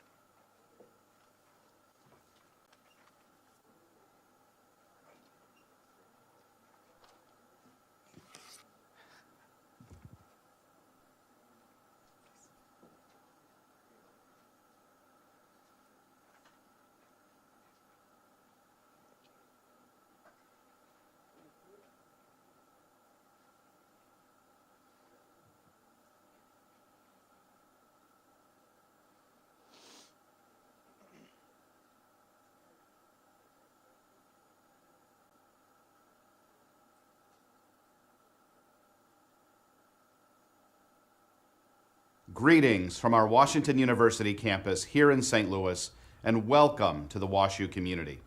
Greetings from our Washington University campus here in St. Louis, and welcome to the WashU community.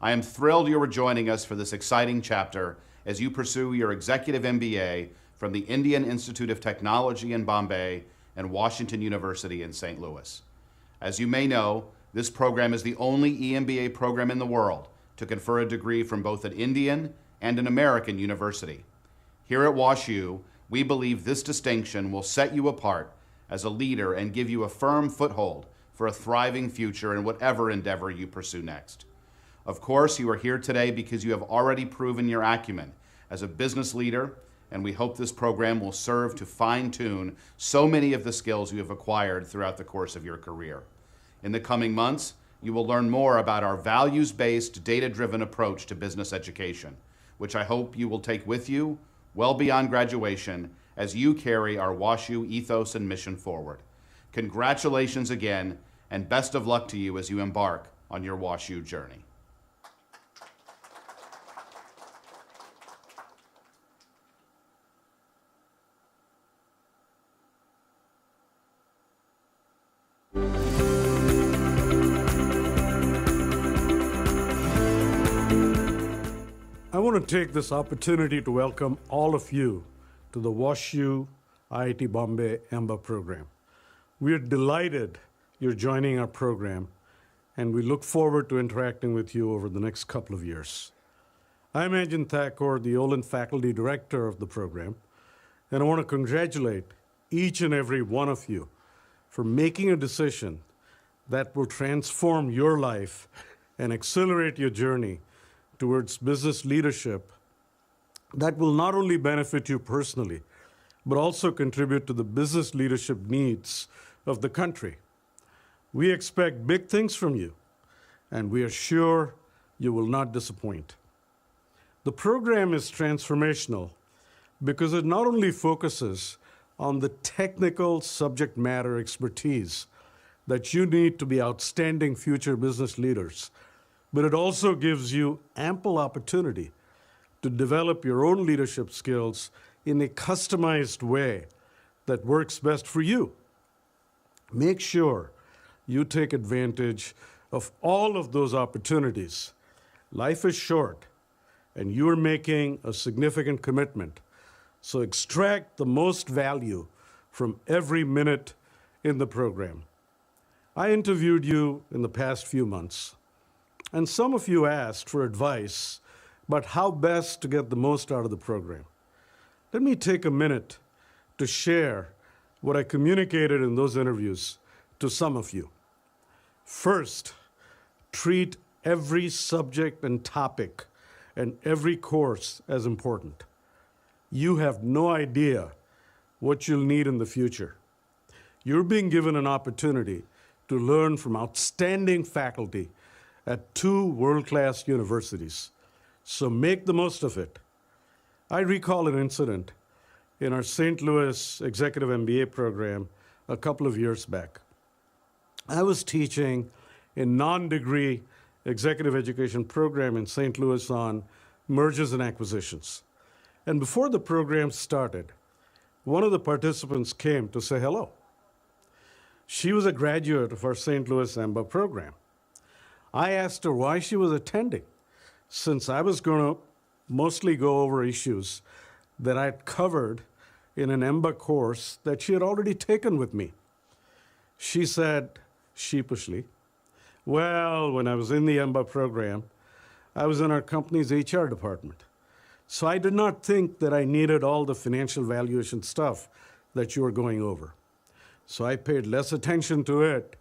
I am thrilled you are joining us for this exciting chapter as you pursue your executive MBA from the Indian Institute of Technology in Bombay and Washington University in St. Louis. As you may know, this program is the only EMBA program in the world to confer a degree from both an Indian and an American university. Here at WashU, we believe this distinction will set you apart as a leader and give you a firm foothold for a thriving future in whatever endeavor you pursue next. Of course, you are here today because you have already proven your acumen as a business leader, and we hope this program will serve to fine-tune so many of the skills you have acquired throughout the course of your career. In the coming months, you will learn more about our values-based, data-driven approach to business education, which I hope you will take with you well beyond graduation as you carry our WashU ethos and mission forward. Congratulations again, and best of luck to you as you embark on your WashU journey. I want to take this opportunity to welcome all of you to the WashU IIT Bombay EMBA program. We are delighted you're joining our program, and we look forward to interacting with you over the next couple of years. I'm Anjan Thakur, the Olin Faculty Director of the program, and I want to congratulate each and every one of you for making a decision that will transform your life and accelerate your journey towards business leadership that will not only benefit you personally, but also contribute to the business leadership needs of the country. We expect big things from you, and we are sure you will not disappoint. The program is transformational because it not only focuses on the technical subject matter expertise that you need to be outstanding future business leaders, but it also gives you ample opportunity to develop your own leadership skills in a customized way that works best for you. Make sure you take advantage of all of those opportunities. Life is short, and you're making a significant commitment. So extract the most value from every minute in the program. I interviewed you in the past few months, and some of you asked for advice about how best to get the most out of the program. Let me take a minute to share what I communicated in those interviews to some of you. First, treat every subject and topic and every course as important. You have no idea what you'll need in the future. You're being given an opportunity to learn from outstanding faculty at 2 world-class universities. So make the most of it. I recall an incident in our St. Louis Executive MBA program a couple of years back. I was teaching a non-degree executive education program in St. Louis on mergers and acquisitions. And before the program started, one of the participants came to say hello. She was a graduate of our St. Louis EMBA program. I asked her why she was attending, since I was going to mostly go over issues that I'd covered in an EMBA course that she had already taken with me. She said sheepishly, well, when I was in the EMBA program, I was in our company's HR department. So I did not think that I needed all the financial valuation stuff that you were going over. So I paid less attention to it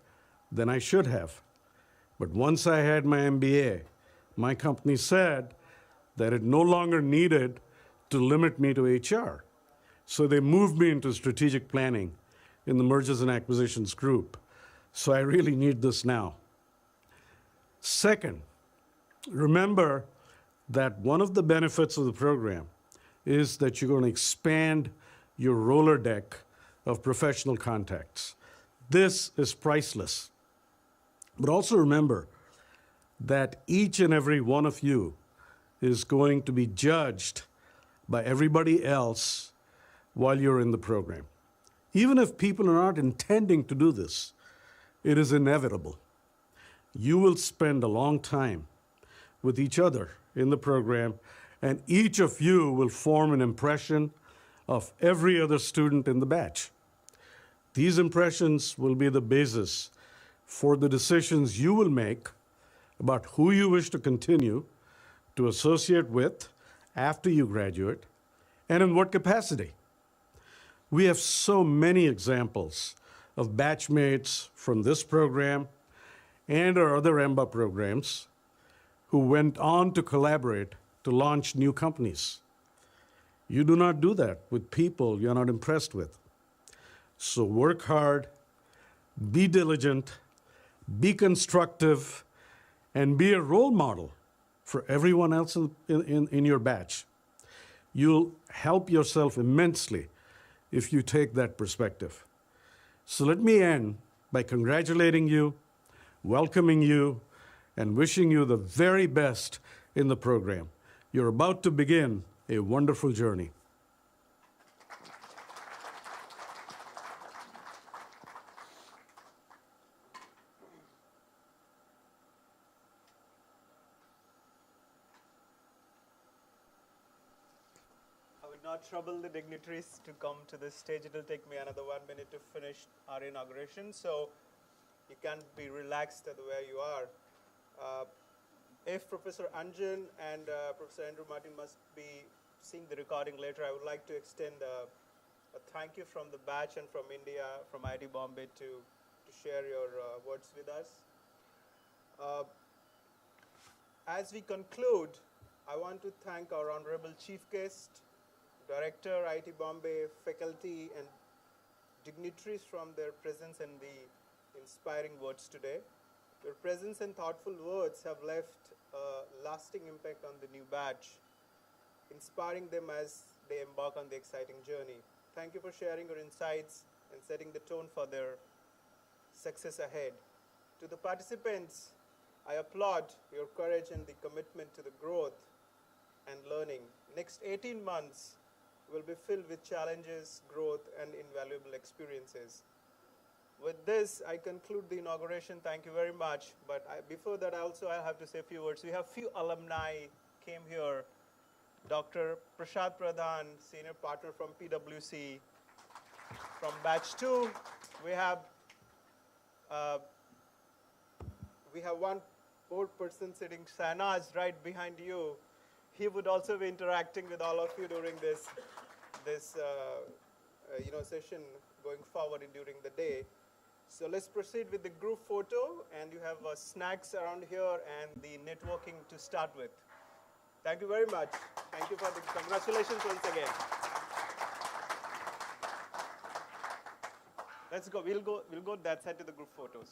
than I should have. But once I had my MBA, my company said that it no longer needed to limit me to HR. So they moved me into strategic planning in the mergers and acquisitions group. So I really need this now. Second, remember that one of the benefits of the program is that you're going to expand your roller deck of professional contacts. This is priceless. But also remember that each and every one of you is going to be judged by everybody else while you're in the program. Even if people are not intending to do this, it is inevitable. You will spend a long time with each other in the program, and each of you will form an impression of every other student in the batch. These impressions will be the basis for the decisions you will make about who you wish to continue to associate with after you graduate, and in what capacity. We have so many examples of batchmates from this program and our other EMBA programs who went on to collaborate to launch new companies. You do not do that with people you're not impressed with. So work hard, be diligent, be constructive, and be a role model for everyone else in your batch. You'll help yourself immensely if you take that perspective. So let me end by congratulating you, welcoming you, and wishing you the very best in the program. You're about to begin a wonderful journey. I would not trouble the dignitaries to come to this stage. It will take me another 1 minute to finish our inauguration, so you can be relaxed at where you are. If Professor Anjan and Professor Andrew Martin must be seeing the recording later, I would like to extend a thank you from the batch and from India, from IIT Bombay to share your words with us. As we conclude, I want to thank our honorable chief guest, Director, IIT Bombay, faculty, and dignitaries from their presence and the inspiring words today. Your presence and thoughtful words have left a lasting impact on the new batch, inspiring them as they embark on the exciting journey. Thank you for sharing your insights and setting the tone for their success ahead. To the participants, I applaud your courage and the commitment to the growth and learning. Next 18 months will be filled with challenges, growth, and invaluable experiences. With this, I conclude the inauguration. Thank you very much. But before that, I have to say a few words. We have few alumni came here. Dr. Prashad Pradhan, senior partner from PwC. From batch 2, we have one board person sitting, Sahnaz, right behind you. He would also be interacting with all of you during this session going forward during the day. So let's proceed with the group photo, and you have snacks around here and the networking to start with. Thank you very much. Thank you for the congratulations once again. Let's go. We'll go that side to the group photos.